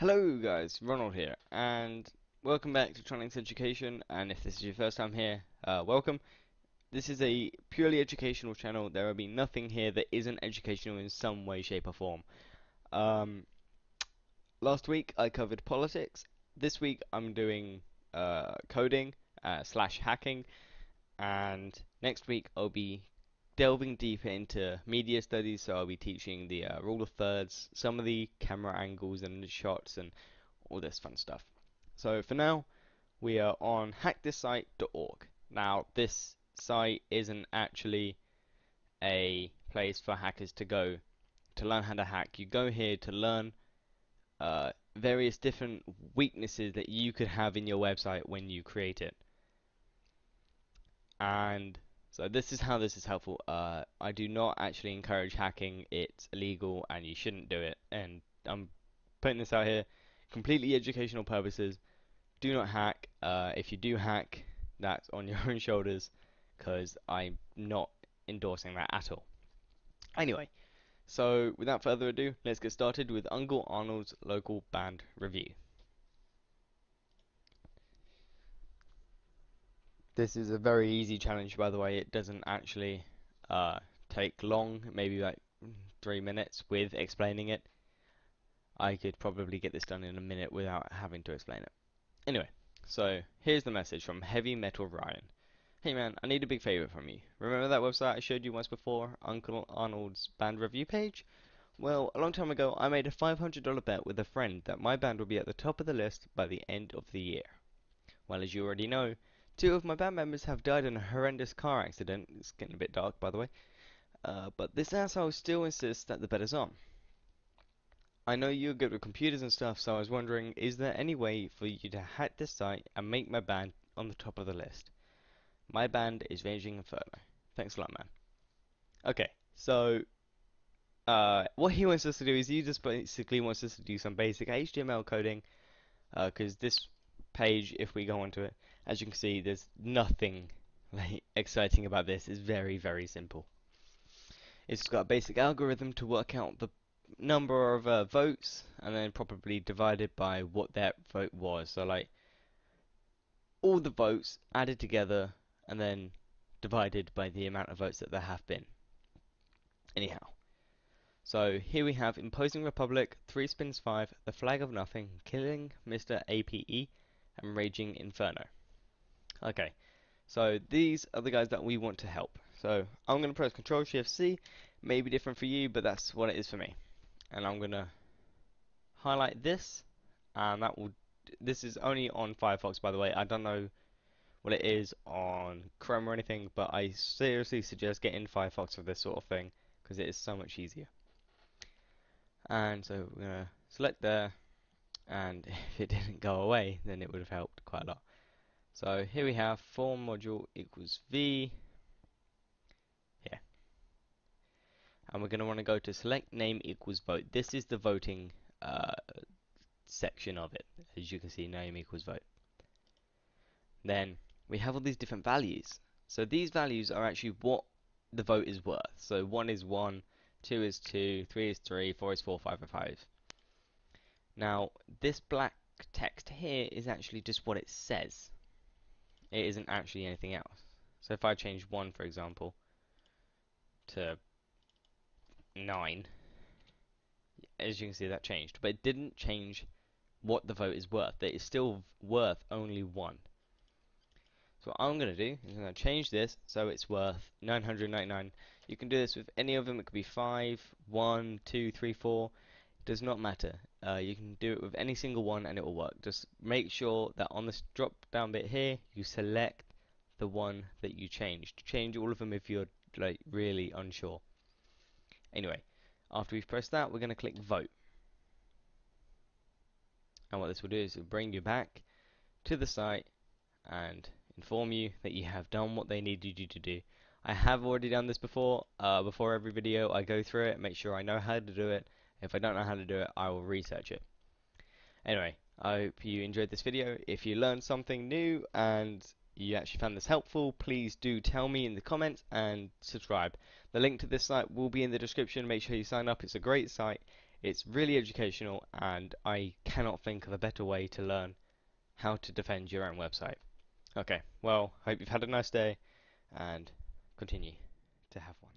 Hello guys, Ronald here, and welcome back to Tronics Education. And if this is your first time here, welcome. This is a purely educational channel. There will be nothing here that isn't educational in some way, shape, or form. Um, Last week I covered politics. This week I'm doing coding slash hacking, and next week I'll be delving deeper into media studies. So I'll be teaching the rule of thirds, some of the camera angles and the shots, and all this fun stuff. So for now, we are on HackThisSite.org. Now, this site isn't actually a place for hackers to go to learn how to hack. You go here to learn various different weaknesses that you could have in your website when you create it. And so this is how this is helpful. I do not actually encourage hacking. It's illegal and you shouldn't do it. And I'm putting this out here completely educational purposes. Do not hack. If you do hack, that's on your own shoulders, because I'm not endorsing that at all. Anyway, so without further ado, let's get started with Uncle Arnold's local band review. This is a very easy challenge, by the way. It doesn't actually take long, maybe like 3 minutes with explaining it. I could probably get this done in a minute without having to explain it. Anyway, so here's the message from Heavy Metal Ryan. Hey man, I need a big favor from you. Remember that website I showed you once before, Uncle Arnold's band review page? Well, a long time ago, I made a $500 bet with a friend that my band would be at the top of the list by the end of the year. Well, as you already know, two of my band members have died in a horrendous car accident. It's getting a bit dark, by the way. But this asshole still insists that the bet is on. I know you're good with computers and stuff, so I was wondering, is there any way for you to hack this site and make my band on the top of the list? My band is Raging Inferno. Thanks a lot, man. Okay, so what he wants us to do is he just basically wants us to do some basic HTML coding, because this page, if we go onto it, as you can see, there's nothing like, exciting about this. It's very, very simple. It's got a basic algorithm to work out the number of votes, and then probably divided by what that vote was. So like all the votes added together, and then divided by the amount of votes that there have been. Anyhow, so here we have Imposing Republic, 3 Spins 5, The Flag of Nothing, Killing Mr. APE, and Raging Inferno. Okay, so these are the guys that we want to help. So I'm going to press Control Shift C, may be different for you, but that's what it is for me. And I'm going to highlight this, and that will. This is only on Firefox, by the way. I don't know what it is on Chrome or anything, but I seriously suggest getting Firefox for this sort of thing because it is so much easier. And so we're gonna select there, and if it didn't go away, then it would have helped quite a lot. So here we have form module equals v here, and we're gonna want to go to select name equals vote. This is the voting section of it. As you can see, name equals vote. Then we have all these different values. So these values are actually what the vote is worth. So 1 is 1, 2 is 2, 3 is 3, 4 is 4, 5 is 5. Now, this black text here is actually just what it says. It isn't actually anything else. So if I change 1, for example, to 9, as you can see that changed. But it didn't change what the vote is worth. It is still worth only 1. So what I'm going to do is I'm going to change this so it's worth 999. You can do this with any of them. It could be 5, 1, 2, 3, 4. It does not matter. You can do it with any single one and it will work. Just make sure that on this drop down bit here, you select the one that you changed. Change all of them if you're like really unsure. Anyway, after we've pressed that, we're going to click vote. And what this will do is it will bring you back to the site and inform you that you have done what they needed you to do. I have already done this before. Before every video, I go through it, make sure I know how to do it. If I don't know how to do it, I will research it. Anyway, I hope you enjoyed this video. If you learned something new and you actually found this helpful, please do tell me in the comments and subscribe. The link to this site will be in the description. Make sure you sign up. It's a great site. It's really educational, and I cannot think of a better way to learn how to defend your own website. Okay, well, hope you've had a nice day and continue to have one.